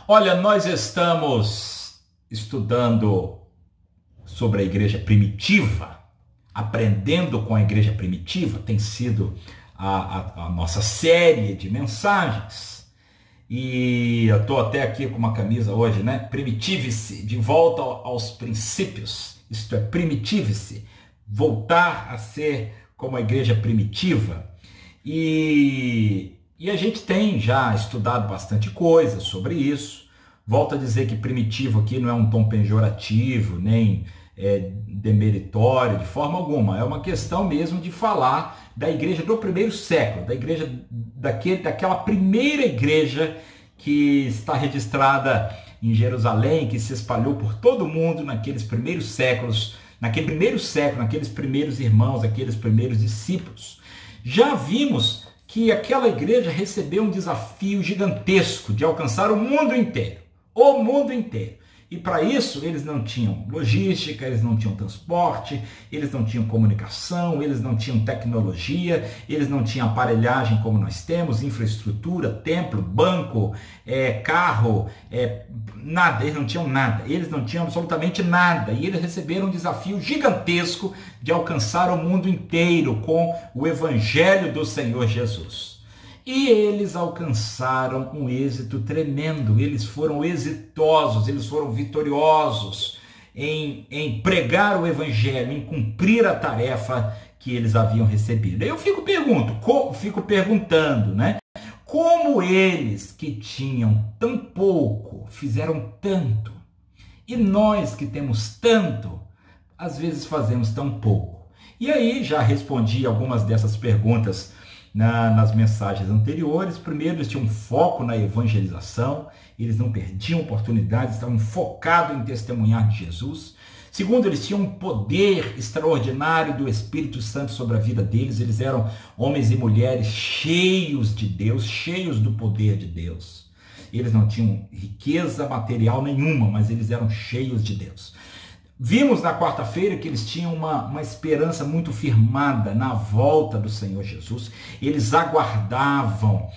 Olha, nós estamos estudando sobre a igreja primitiva, aprendendo com a igreja primitiva, tem sido a nossa série de mensagens. E eu estou até aqui com uma camisa hoje, né? Primitive-se, de volta aos princípios. Isto é, primitive-se, voltar a ser como a igreja primitiva. E a gente tem já estudado bastante coisa sobre isso. Volto a dizer que primitivo aqui não é um tom pejorativo, nem demeritório de forma alguma. É uma questão mesmo de falar da igreja do primeiro século, da igreja daquela primeira igreja que está registrada em Jerusalém, que se espalhou por todo o mundo naqueles primeiros séculos, naquele primeiro século, naqueles primeiros irmãos, aqueles primeiros discípulos. Já vimos que aquela igreja recebeu um desafio gigantesco de alcançar o mundo inteiro. O mundo inteiro. E para isso eles não tinham logística, eles não tinham transporte, eles não tinham comunicação, eles não tinham tecnologia, eles não tinham aparelhagem como nós temos, infraestrutura, templo, banco, carro, nada, eles não tinham nada, eles não tinham absolutamente nada. E eles receberam um desafio gigantesco de alcançar o mundo inteiro com o evangelho do Senhor Jesus. E eles alcançaram um êxito tremendo, eles foram exitosos, eles foram vitoriosos em pregar o evangelho, em cumprir a tarefa que eles haviam recebido. Eu fico perguntando, né? Como eles que tinham tão pouco fizeram tanto? E nós que temos tanto, às vezes fazemos tão pouco. E aí já respondi algumas dessas perguntas nas mensagens anteriores. Primeiro, eles tinham um foco na evangelização, eles não perdiam oportunidades, estavam focados em testemunhar de Jesus. Segundo, eles tinham um poder extraordinário do Espírito Santo sobre a vida deles, eles eram homens e mulheres cheios de Deus, cheios do poder de Deus. Eles não tinham riqueza material nenhuma, mas eles eram cheios de Deus. Vimos na quarta-feira que eles tinham uma esperança muito firmada na volta do Senhor Jesus. Eles aguardavam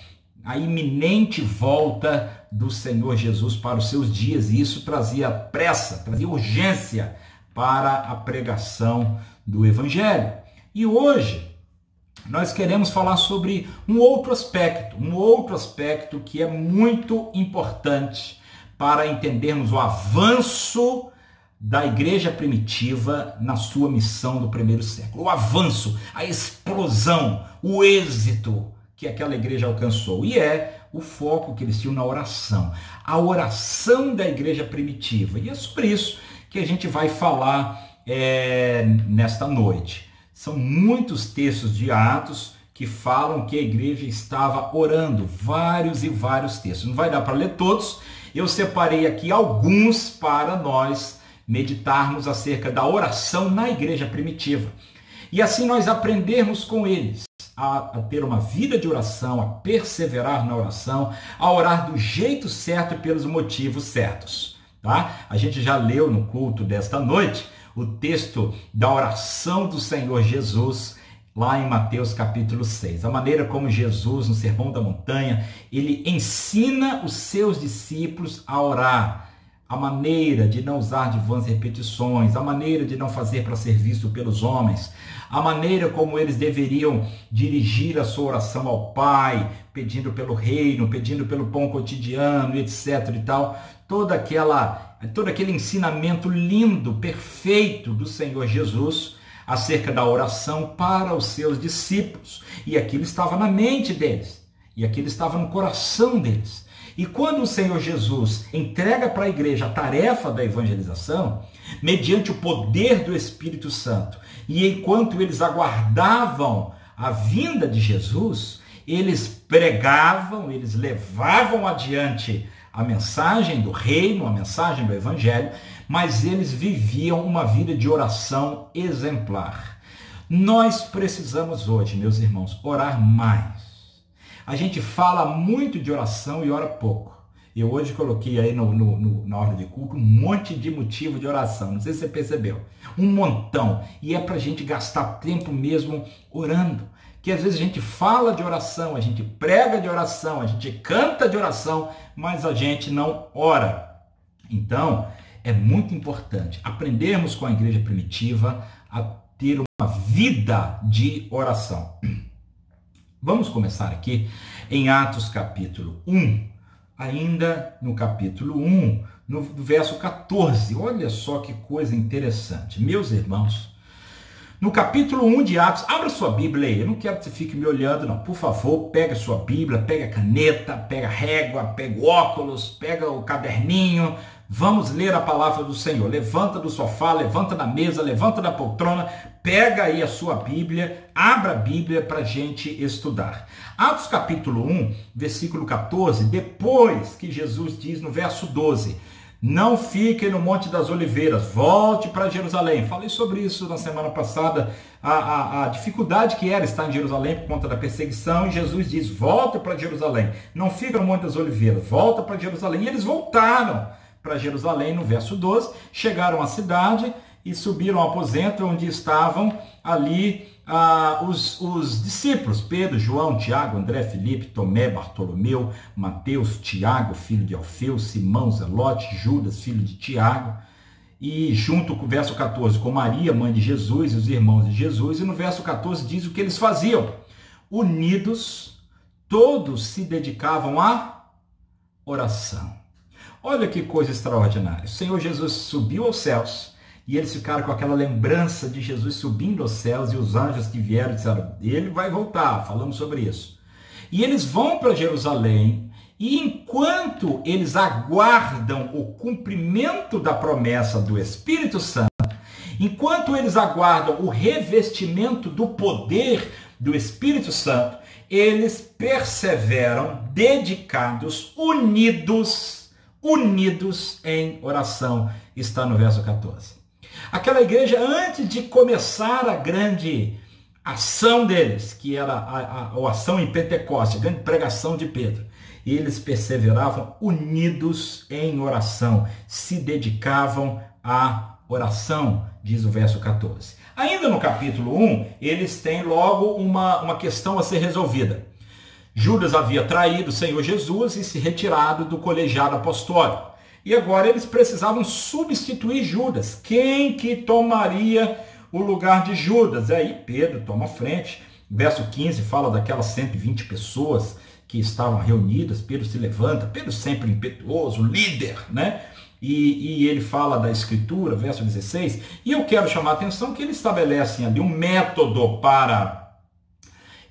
a iminente volta do Senhor Jesus para os seus dias. E isso trazia pressa, trazia urgência para a pregação do Evangelho. E hoje nós queremos falar sobre um outro aspecto que é muito importante para entendermos o avanço da igreja primitiva na sua missão do primeiro século. O avanço, a explosão, o êxito que aquela igreja alcançou. E é o foco que eles tinham na oração. A oração da igreja primitiva. E é sobre isso que a gente vai falar nesta noite. São muitos textos de Atos que falam que a igreja estava orando. Vários e vários textos. Não vai dar para ler todos. Eu separei aqui alguns para nós meditarmos acerca da oração na igreja primitiva. E assim nós aprendermos com eles a ter uma vida de oração, a perseverar na oração, a orar do jeito certo e pelos motivos certos. Tá? A gente já leu no culto desta noite o texto da oração do Senhor Jesus, lá em Mateus capítulo 6. A maneira como Jesus, no Sermão da Montanha, ele ensina os seus discípulos a orar. A maneira de não usar de vãs repetições, a maneira de não fazer para ser visto pelos homens, a maneira como eles deveriam dirigir a sua oração ao Pai, pedindo pelo reino, pedindo pelo pão cotidiano, etc. e tal. Todo aquele ensinamento lindo, perfeito do Senhor Jesus acerca da oração para os seus discípulos. E aquilo estava na mente deles, e aquilo estava no coração deles. E quando o Senhor Jesus entrega para a igreja a tarefa da evangelização, mediante o poder do Espírito Santo, e enquanto eles aguardavam a vinda de Jesus, eles pregavam, eles levavam adiante a mensagem do reino, a mensagem do evangelho, mas eles viviam uma vida de oração exemplar. Nós precisamos hoje, meus irmãos, orar mais. A gente fala muito de oração e ora pouco. Eu hoje coloquei aí na ordem de culto um monte de motivo de oração. Não sei se você percebeu. Um montão. E é para a gente gastar tempo mesmo orando. que às vezes a gente fala de oração, a gente prega de oração, a gente canta de oração, mas a gente não ora. Então, é muito importante aprendermos com a igreja primitiva a ter uma vida de oração. Vamos começar aqui em Atos capítulo 1, ainda no capítulo 1, no verso 14. Olha só que coisa interessante. Meus irmãos, no capítulo 1 de Atos, abra sua Bíblia aí, eu não quero que você fique me olhando não, por favor, pega a sua Bíblia, pega a caneta, pega a régua, pega o óculos, pega o caderninho, vamos ler a palavra do Senhor. Levanta do sofá, levanta da mesa, levanta da poltrona, pega aí a sua Bíblia, abra a Bíblia para a gente estudar. Atos capítulo 1, versículo 14, depois que Jesus diz no verso 12, não fiquem no Monte das Oliveiras, volte para Jerusalém. Falei sobre isso na semana passada, a dificuldade que era estar em Jerusalém por conta da perseguição, e Jesus diz, volta para Jerusalém, não fica no Monte das Oliveiras, volta para Jerusalém. E eles voltaram para Jerusalém no verso 12, chegaram à cidade e subiram ao aposento onde estavam ali os discípulos, Pedro, João, Tiago, André, Filipe, Tomé, Bartolomeu, Mateus, Tiago, filho de Alfeu, Simão, Zelote, Judas, filho de Tiago, e junto com o verso 14, com Maria, mãe de Jesus, e os irmãos de Jesus, e no verso 14 diz o que eles faziam. Unidos, todos se dedicavam à oração. Olha que coisa extraordinária. O Senhor Jesus subiu aos céus, e eles ficaram com aquela lembrança de Jesus subindo aos céus, e os anjos que vieram disseram, ele vai voltar, falamos sobre isso. E eles vão para Jerusalém, e enquanto eles aguardam o cumprimento da promessa do Espírito Santo, enquanto eles aguardam o revestimento do poder do Espírito Santo, eles perseveram, dedicados, unidos em oração. Está no verso 14. Aquela igreja, antes de começar a grande ação deles, que era a ação em Pentecostes, a grande pregação de Pedro, eles perseveravam unidos em oração, se dedicavam à oração, diz o verso 14. Ainda no capítulo 1, eles têm logo uma questão a ser resolvida. Judas havia traído o Senhor Jesus e se retirado do colegiado apostólico. E agora eles precisavam substituir Judas. Quem que tomaria o lugar de Judas? Aí Pedro toma a frente. Verso 15 fala daquelas 120 pessoas que estavam reunidas. Pedro se levanta, Pedro sempre impetuoso, líder, né? E ele fala da escritura, verso 16. E eu quero chamar a atenção que eles estabelecem ali um método para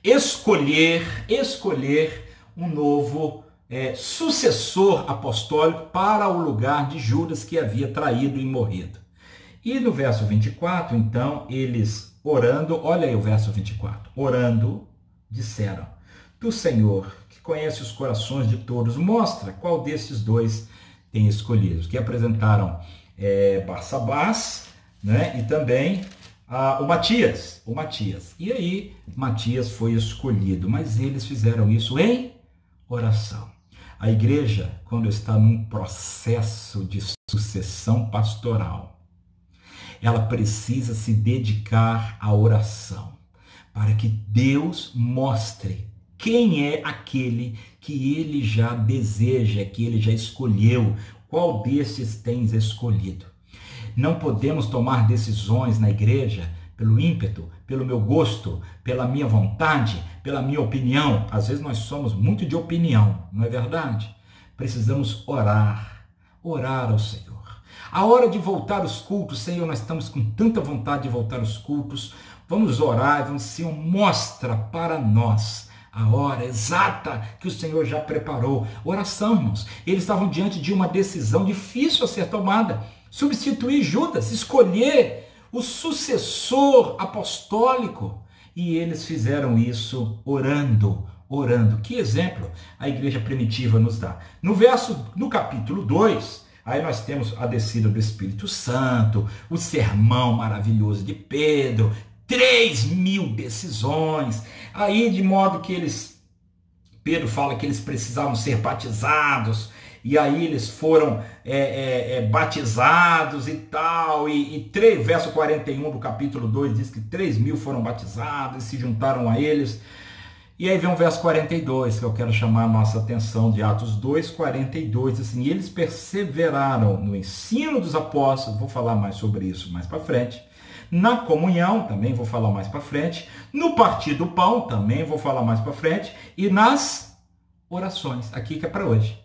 escolher um novo sucessor apostólico para o lugar de Judas, que havia traído e morrido. E no verso 24, então, eles orando, olha aí o verso 24, orando, disseram, do Senhor, que conhece os corações de todos, mostra qual desses dois tem escolhido. Que apresentaram Barsabás, né, e também o Matias. E aí, Matias foi escolhido, mas eles fizeram isso em oração. A igreja, quando está num processo de sucessão pastoral, ela precisa se dedicar à oração, para que Deus mostre quem é aquele que ele já deseja, que ele já escolheu, qual destes tens escolhido. Não podemos tomar decisões na igreja pelo ímpeto, pelo meu gosto, pela minha vontade, pela minha opinião. Às vezes nós somos muito de opinião, não é verdade? Precisamos orar ao Senhor. A hora de voltar aos cultos, Senhor, nós estamos com tanta vontade de voltar aos cultos. Vamos orar, vamos, Senhor, mostra para nós a hora exata que o Senhor já preparou. Oração, irmãos. Eles estavam diante de uma decisão difícil a ser tomada. Substituir Judas, escolher o sucessor apostólico. E eles fizeram isso orando. Que exemplo a igreja primitiva nos dá. No capítulo 2, aí nós temos a descida do Espírito Santo, o sermão maravilhoso de Pedro, 3.000 decisões, aí de modo que Pedro fala que eles precisavam ser batizados, e aí eles foram batizados e tal, e verso 41 do capítulo 2 diz que 3.000 foram batizados e se juntaram a eles. E aí vem o verso 42, que eu quero chamar a nossa atenção, de Atos 2, 42, assim, e eles perseveraram no ensino dos apóstolos, vou falar mais sobre isso mais para frente, na comunhão, também vou falar mais para frente, no partir do pão, também vou falar mais para frente, e nas orações, aqui que é para hoje.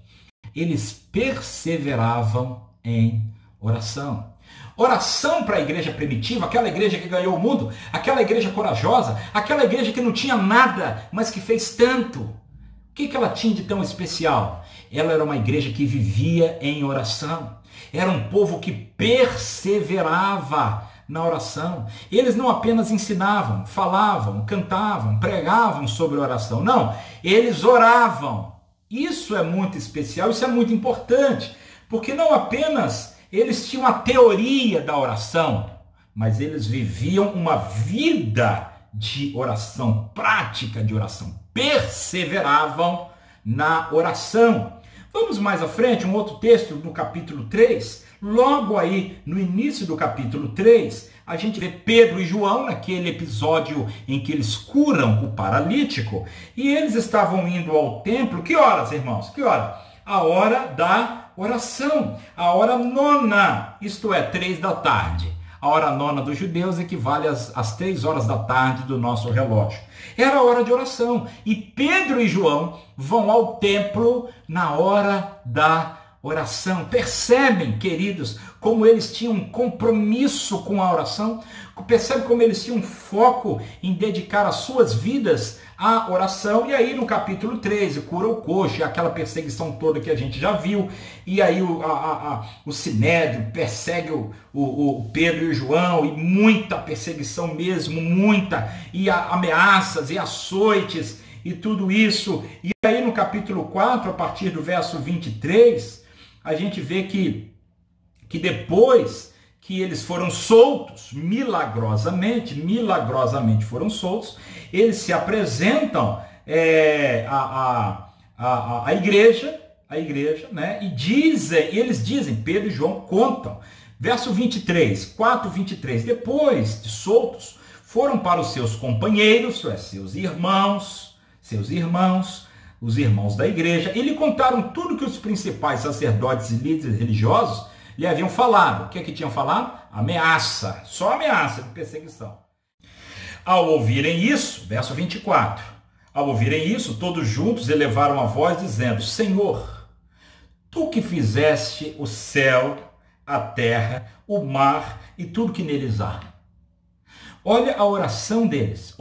Eles perseveravam em oração. Oração para a igreja primitiva, aquela igreja que ganhou o mundo, aquela igreja corajosa, aquela igreja que não tinha nada, mas que fez tanto. O que ela tinha de tão especial? Ela era uma igreja que vivia em oração. Era um povo que perseverava na oração. Eles não apenas ensinavam, falavam, cantavam, pregavam sobre oração. Não, eles oravam. Isso é muito especial, isso é muito importante, porque não apenas eles tinham a teoria da oração, mas eles viviam uma vida de oração, prática de oração, perseveravam na oração. Vamos mais à frente, um outro texto no capítulo 3, logo aí no início do capítulo 3, a gente vê Pedro e João, naquele episódio em que eles curam o paralítico, e eles estavam indo ao templo, que horas, irmãos? Que hora? A hora da oração, a hora nona, isto é, 3 da tarde. A hora nona dos judeus equivale às 3 horas da tarde do nosso relógio. Era a hora de oração. E Pedro e João vão ao templo na hora da oração. Percebem, queridos, como eles tinham um compromisso com a oração? Percebe como eles tinham um foco em dedicar as suas vidas à oração? E aí no capítulo 13, cura o coxo, aquela perseguição toda que a gente já viu, e aí o Sinédrio persegue o Pedro e o João, e muita perseguição mesmo, muita, e ameaças e açoites e tudo isso. E aí no capítulo 4, a partir do verso 23, a gente vê que depois que eles foram soltos, milagrosamente foram soltos, eles se apresentam à igreja, né? E eles dizem, Pedro e João contam, verso 23, 4:23, depois de soltos, foram para os seus companheiros, seus irmãos, os irmãos da igreja, e lhe contaram tudo que os principais sacerdotes e líderes religiosos lhe haviam falado. O que é que tinham falado? Ameaça, só ameaça de perseguição. Ao ouvirem isso, verso 24, ao ouvirem isso, todos juntos elevaram a voz dizendo, Senhor, tu que fizeste o céu, a terra, o mar e tudo que neles há. Olha a oração deles,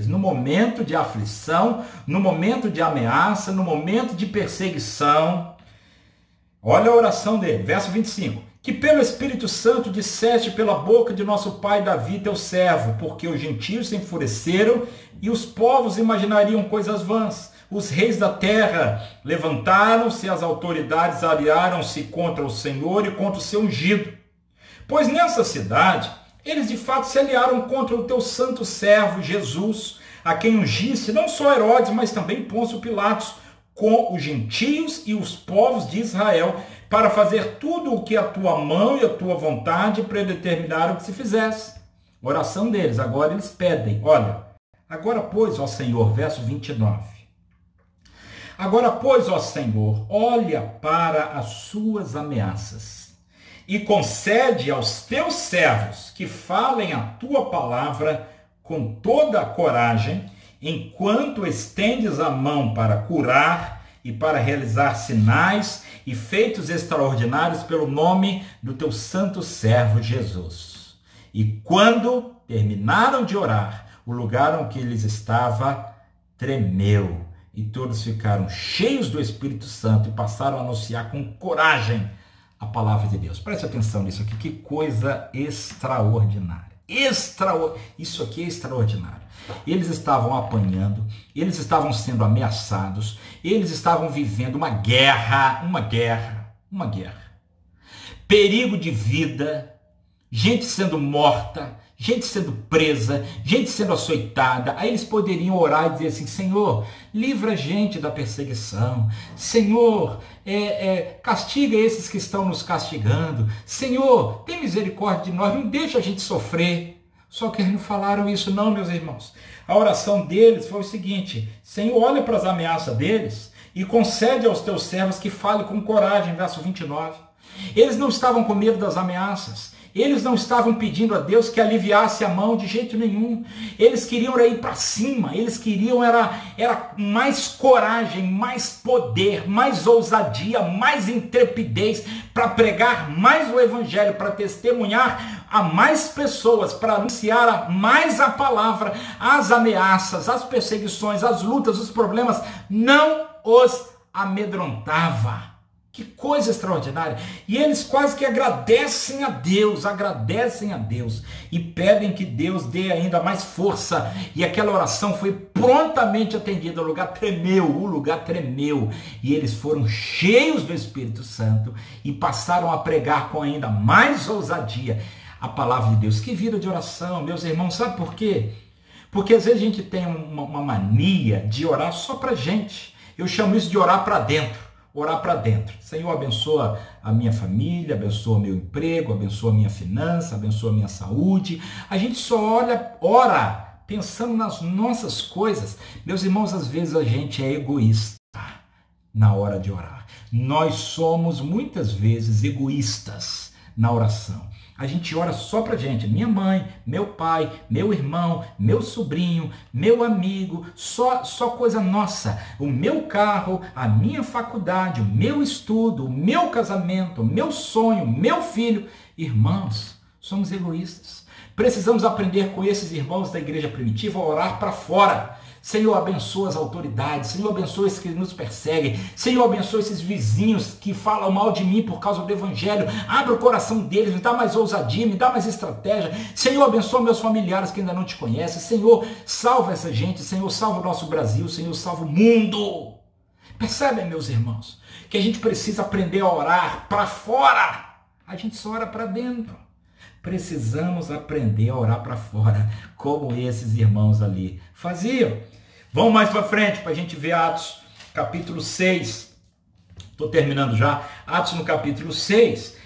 no momento de aflição, no momento de ameaça, no momento de perseguição. Olha a oração dele, verso 25. Que pelo Espírito Santo disseste pela boca de nosso pai Davi, teu servo, porque os gentios se enfureceram e os povos imaginariam coisas vãs. Os reis da terra levantaram-se, as autoridades aliaram-se contra o Senhor e contra o seu ungido. Pois nessa cidade, eles de fato se aliaram contra o teu santo servo Jesus, a quem ungiste não só Herodes, mas também Pôncio Pilatos, com os gentios e os povos de Israel, para fazer tudo o que a tua mão e a tua vontade predeterminaram que se fizesse. Oração deles, agora eles pedem, olha, agora pois, ó Senhor, verso 29, agora pois, ó Senhor, olha para as suas ameaças e concede aos teus servos que falem a tua palavra com toda a coragem, enquanto estendes a mão para curar e para realizar sinais e feitos extraordinários pelo nome do teu santo servo Jesus. E quando terminaram de orar, o lugar onde eles estavam tremeu, e todos ficaram cheios do Espírito Santo e passaram a anunciar com coragem a palavra de Deus. Preste atenção nisso aqui, que coisa extraordinária. Isso aqui é extraordinário. Eles estavam apanhando, eles estavam sendo ameaçados, eles estavam vivendo uma guerra. Perigo de vida, gente sendo morta, gente sendo presa, gente sendo açoitada. Aí eles poderiam orar e dizer assim: Senhor, livra a gente da perseguição. Senhor, castiga esses que estão nos castigando. Senhor, tem misericórdia de nós, não deixa a gente sofrer. Só que eles não falaram isso não, meus irmãos. A oração deles foi o seguinte: Senhor, olha para as ameaças deles e concede aos teus servos que falem com coragem, verso 29. Eles não estavam com medo das ameaças. Eles não estavam pedindo a Deus que aliviasse a mão de jeito nenhum. Eles queriam ir para cima. Eles queriam era mais coragem, mais poder, mais ousadia, mais intrepidez para pregar mais o evangelho, para testemunhar a mais pessoas, para anunciar mais a palavra. As ameaças, as perseguições, as lutas, os problemas não os amedrontava. Que coisa extraordinária. E eles quase que agradecem a Deus e pedem que Deus dê ainda mais força. E aquela oração foi prontamente atendida. O lugar tremeu. E eles foram cheios do Espírito Santo e passaram a pregar com ainda mais ousadia a palavra de Deus. Que vida de oração, meus irmãos. Sabe por quê? Porque às vezes a gente tem uma mania de orar só pra gente. Eu chamo isso de orar para dentro. Orar para dentro. Senhor, abençoa a minha família, abençoa meu emprego, abençoa a minha finança, abençoa a minha saúde. A gente só ora pensando nas nossas coisas. Meus irmãos, às vezes a gente é egoísta na hora de orar. Nós somos muitas vezes egoístas na oração. A gente ora só pra gente, minha mãe, meu pai, meu irmão, meu sobrinho, meu amigo, só coisa nossa. O meu carro, a minha faculdade, o meu estudo, o meu casamento, o meu sonho, o meu filho. Irmãos, somos egoístas. Precisamos aprender com esses irmãos da igreja primitiva a orar para fora. Senhor, abençoa as autoridades. Senhor, abençoa esses que nos perseguem. Senhor, abençoa esses vizinhos que falam mal de mim por causa do evangelho. Abre o coração deles, me dá mais ousadia, me dá mais estratégia. Senhor, abençoa meus familiares que ainda não te conhecem. Senhor, salva essa gente. Senhor, salva o nosso Brasil. Senhor, salva o mundo. Percebem, meus irmãos, que a gente precisa aprender a orar para fora. A gente só ora para dentro. Precisamos aprender a orar para fora, como esses irmãos ali faziam. Vamos mais para frente para a gente ver Atos, capítulo 6. Estou terminando já. Atos no capítulo 6.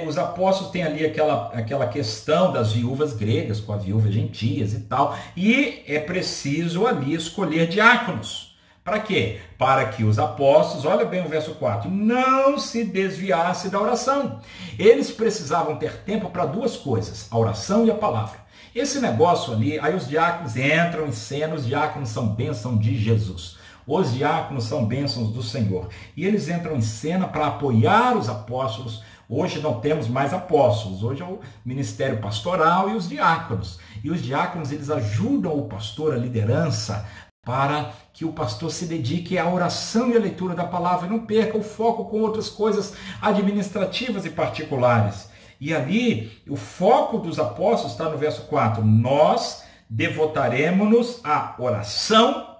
Os apóstolos têm ali aquela questão das viúvas gregas com a viúva gentias e tal. E é preciso ali escolher diáconos. Para quê? Para que os apóstolos, olha bem o verso 4, não se desviassem da oração. Eles precisavam ter tempo para duas coisas, a oração e a palavra. Esse negócio ali, aí os diáconos entram em cena, os diáconos são bênção de Jesus. Os diáconos são bênçãos do Senhor. E eles entram em cena para apoiar os apóstolos. Hoje não temos mais apóstolos, hoje é o ministério pastoral e os diáconos. E os diáconos, eles ajudam o pastor, a liderança, para que o pastor se dedique à oração e à leitura da palavra e não perca o foco com outras coisas administrativas e particulares. E ali, o foco dos apóstolos está no verso 4. Nós devotaremos-nos à oração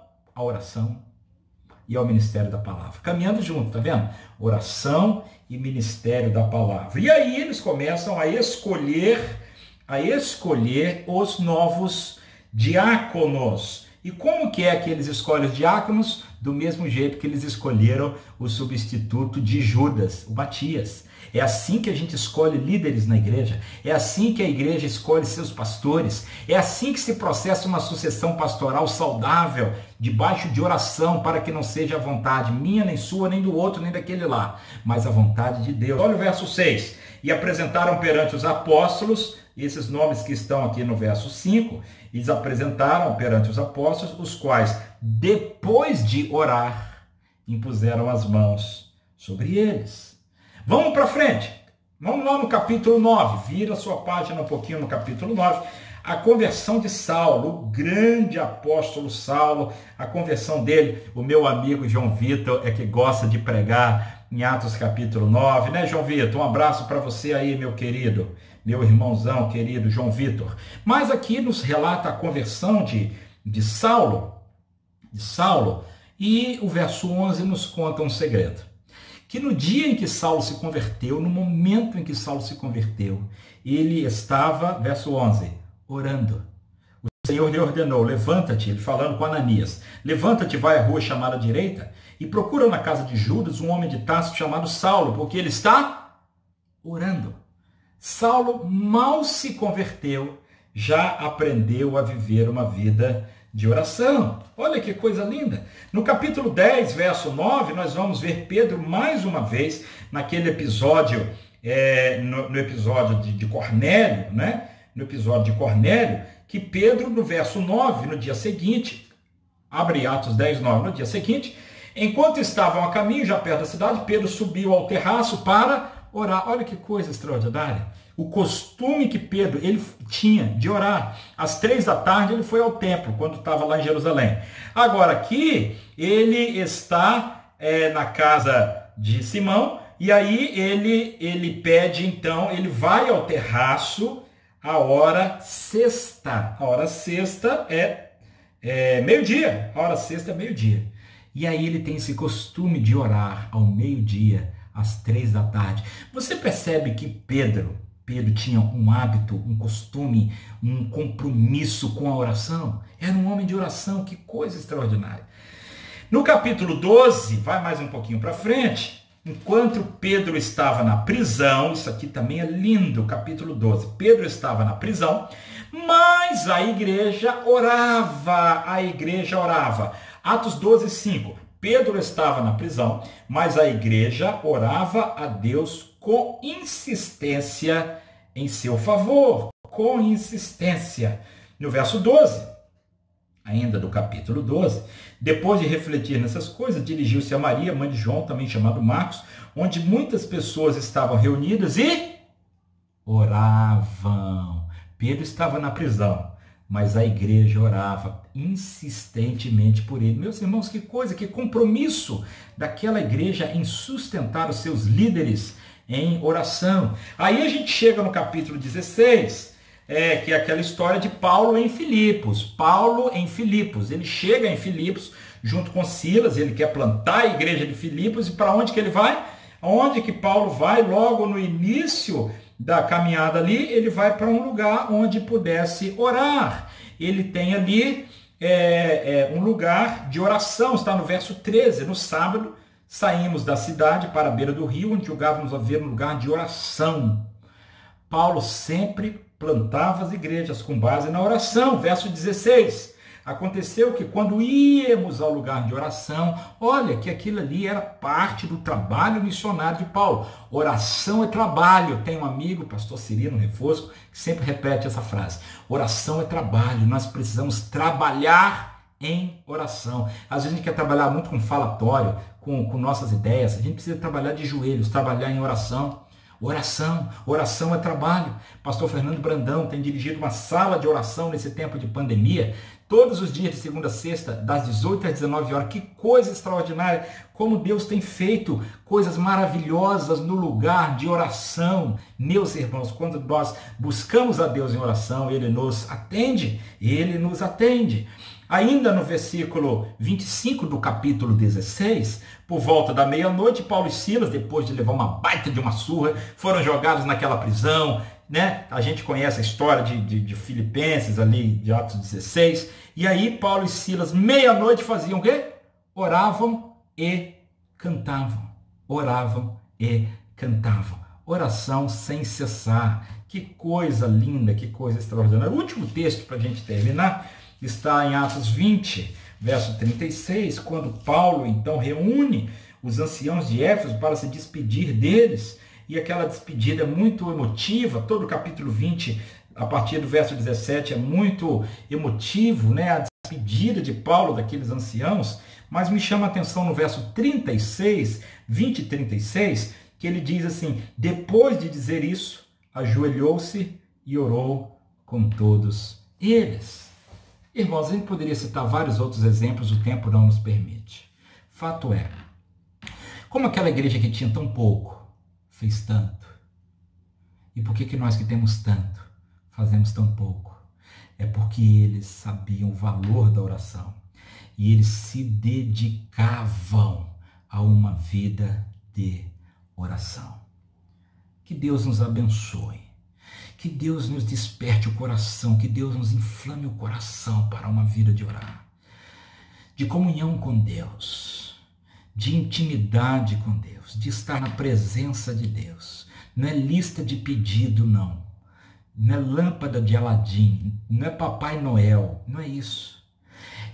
e ao ministério da palavra. Caminhando junto, tá vendo? Oração e ministério da palavra. E aí eles começam a escolher os novos diáconos. E como que é que eles escolhem os diáconos? Do mesmo jeito que eles escolheram o substituto de Judas, o Matias. É assim que a gente escolhe líderes na igreja. É assim que a igreja escolhe seus pastores. É assim que se processa uma sucessão pastoral saudável, debaixo de oração, para que não seja a vontade minha, nem sua, nem do outro, nem daquele lá, mas a vontade de Deus. Olha o verso 6. E apresentaram perante os apóstolos, esses nomes que estão aqui no verso 5, eles apresentaram perante os apóstolos, os quais, depois de orar, impuseram as mãos sobre eles. Vamos para frente. Vamos lá no capítulo 9. Vira a sua página um pouquinho no capítulo 9. A conversão de Saulo, o grande apóstolo Saulo, a conversão dele. O meu amigo João Vitor é que gosta de pregar em Atos capítulo 9, né, João Vitor? Um abraço para você aí, meu querido, meu irmãozão querido João Vitor. Mas aqui nos relata a conversão de Saulo, e o verso 11 nos conta um segredo. Que no dia em que Saulo se converteu, no momento em que Saulo se converteu, ele estava, verso 11, orando. O Senhor lhe ordenou, levanta-te, ele falando com Ananias, levanta-te, vai à rua chamada direita e procura na casa de Judas um homem de Tarso chamado Saulo, porque ele está orando. Saulo mal se converteu, já aprendeu a viver uma vida de oração. Olha que coisa linda. No capítulo 10, verso 9, nós vamos ver Pedro mais uma vez, naquele episódio, no episódio de Cornélio, né? No episódio de Cornélio, que Pedro, no verso 9, no dia seguinte, abre Atos 10, 9, no dia seguinte, enquanto estavam a caminho, já perto da cidade, Pedro subiu ao terraço para orar. Olha que coisa extraordinária. O costume que Pedro ele tinha de orar. Às 3 da tarde ele foi ao templo, quando estava lá em Jerusalém. Agora aqui, ele está na casa de Simão, e aí ele pede, então, ele vai ao terraço a hora sexta. A hora sexta é meio-dia. A hora sexta é meio-dia. E aí ele tem esse costume de orar ao meio-dia, às 3 da tarde. Você percebe que Pedro tinha um hábito, um costume, um compromisso com a oração? Era um homem de oração, que coisa extraordinária. No capítulo 12, vai mais um pouquinho para frente, enquanto Pedro estava na prisão, isso aqui também é lindo, capítulo 12, Pedro estava na prisão, mas a igreja orava, Atos 12, 5, Pedro estava na prisão, mas a igreja orava a Deus com insistência em seu favor, com insistência. No verso 12, ainda do capítulo 12, depois de refletir nessas coisas, dirigiu-se a Maria, mãe de João, também chamado Marcos, onde muitas pessoas estavam reunidas e oravam. Pedro estava na prisão, mas a igreja orava insistentemente por ele. Meus irmãos, que coisa, que compromisso daquela igreja em sustentar os seus líderes em oração. Aí a gente chega no capítulo 16, que é aquela história de Paulo em Filipos. Paulo em Filipos, ele chega em Filipos junto com Silas, ele quer plantar a igreja de Filipos, e para onde que ele vai? Onde que Paulo vai? Logo no início da caminhada ali, ele vai para um lugar onde pudesse orar. Ele tem ali um lugar de oração, está no verso 13, no sábado, saímos da cidade para a beira do rio, onde julgávamos haver um lugar de oração. Paulo sempre plantava as igrejas com base na oração. Verso 16. Aconteceu que quando íamos ao lugar de oração, olha que aquilo ali era parte do trabalho missionário de Paulo. Oração é trabalho. Tem um amigo, pastor Cirino Refosco, que sempre repete essa frase. Oração é trabalho. Nós precisamos trabalhar em oração. Às vezes a gente quer trabalhar muito com falatório, com nossas ideias. A gente precisa trabalhar de joelhos, trabalhar em oração. Oração é trabalho. Pastor Fernando Brandão tem dirigido uma sala de oração nesse tempo de pandemia, todos os dias de segunda a sexta, das 18 às 19 horas. Que coisa extraordinária, como Deus tem feito coisas maravilhosas no lugar de oração. Meus irmãos, quando nós buscamos a Deus em oração, Ele nos atende, Ainda no versículo 25 do capítulo 16, por volta da meia-noite, Paulo e Silas, depois de levar uma baita de uma surra, foram jogados naquela prisão, né? A gente conhece a história de Filipenses ali, de Atos 16. E aí Paulo e Silas, meia-noite, faziam o quê? Oravam e cantavam. Oração sem cessar. Que coisa linda, que coisa extraordinária. O último texto para a gente terminar está em Atos 20, verso 36, quando Paulo então reúne os anciãos de Éfeso para se despedir deles, e aquela despedida é muito emotiva. Todo o capítulo 20, a partir do verso 17, é muito emotivo, né? A despedida de Paulo daqueles anciãos, mas me chama a atenção no verso 36, 20 e 36, que ele diz assim: depois de dizer isso, ajoelhou-se e orou com todos eles. Irmãos, a gente poderia citar vários outros exemplos, o tempo não nos permite. Fato é, como aquela igreja que tinha tão pouco, fez tanto. E por que nós que temos tanto, fazemos tão pouco? É porque eles sabiam o valor da oração. E eles se dedicavam a uma vida de oração. Que Deus nos abençoe. Que Deus nos desperte o coração, que Deus nos inflame o coração para uma vida de orar, de comunhão com Deus, de intimidade com Deus, de estar na presença de Deus. Não é lista de pedido, não. Não é lâmpada de Aladim, não é Papai Noel, não é isso.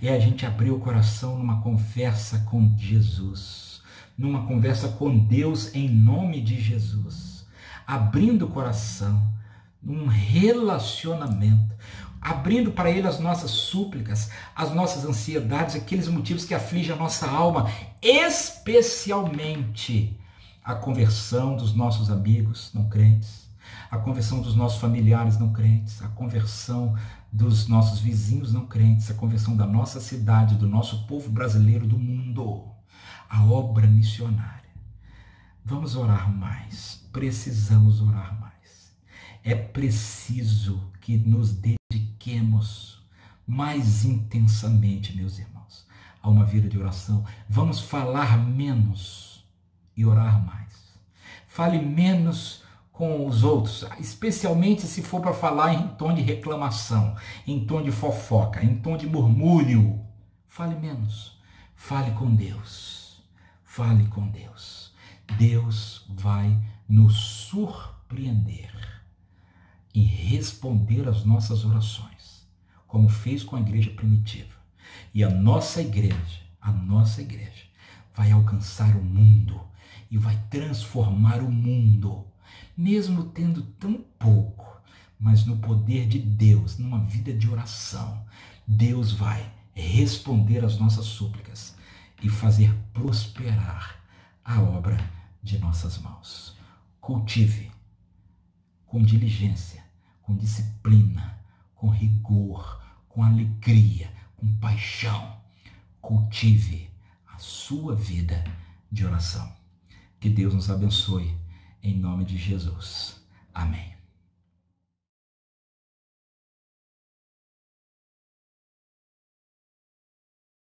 É a gente abrir o coração numa conversa com Jesus, numa conversa com Deus em nome de Jesus, abrindo o coração, num relacionamento, abrindo para Ele as nossas súplicas, as nossas ansiedades, aqueles motivos que afligem a nossa alma, especialmente a conversão dos nossos amigos não crentes, a conversão dos nossos familiares não crentes, a conversão dos nossos vizinhos não crentes, a conversão da nossa cidade, do nosso povo brasileiro, do mundo, a obra missionária. Vamos orar mais, precisamos orar mais. É preciso que nos dediquemos mais intensamente, meus irmãos, a uma vida de oração. Vamos falar menos e orar mais. Fale menos com os outros, especialmente se for para falar em tom de reclamação, em tom de fofoca, em tom de murmúrio. Fale menos. Fale com Deus. Fale com Deus. Deus vai nos surpreender em responder às nossas orações, como fez com a igreja primitiva. E a nossa igreja vai alcançar o mundo e vai transformar o mundo, mesmo tendo tão pouco, mas no poder de Deus, numa vida de oração, Deus vai responder às nossas súplicas e fazer prosperar a obra de nossas mãos. Cultive com diligência, com disciplina, com rigor, com alegria, com paixão. Cultive a sua vida de oração. Que Deus nos abençoe, em nome de Jesus. Amém.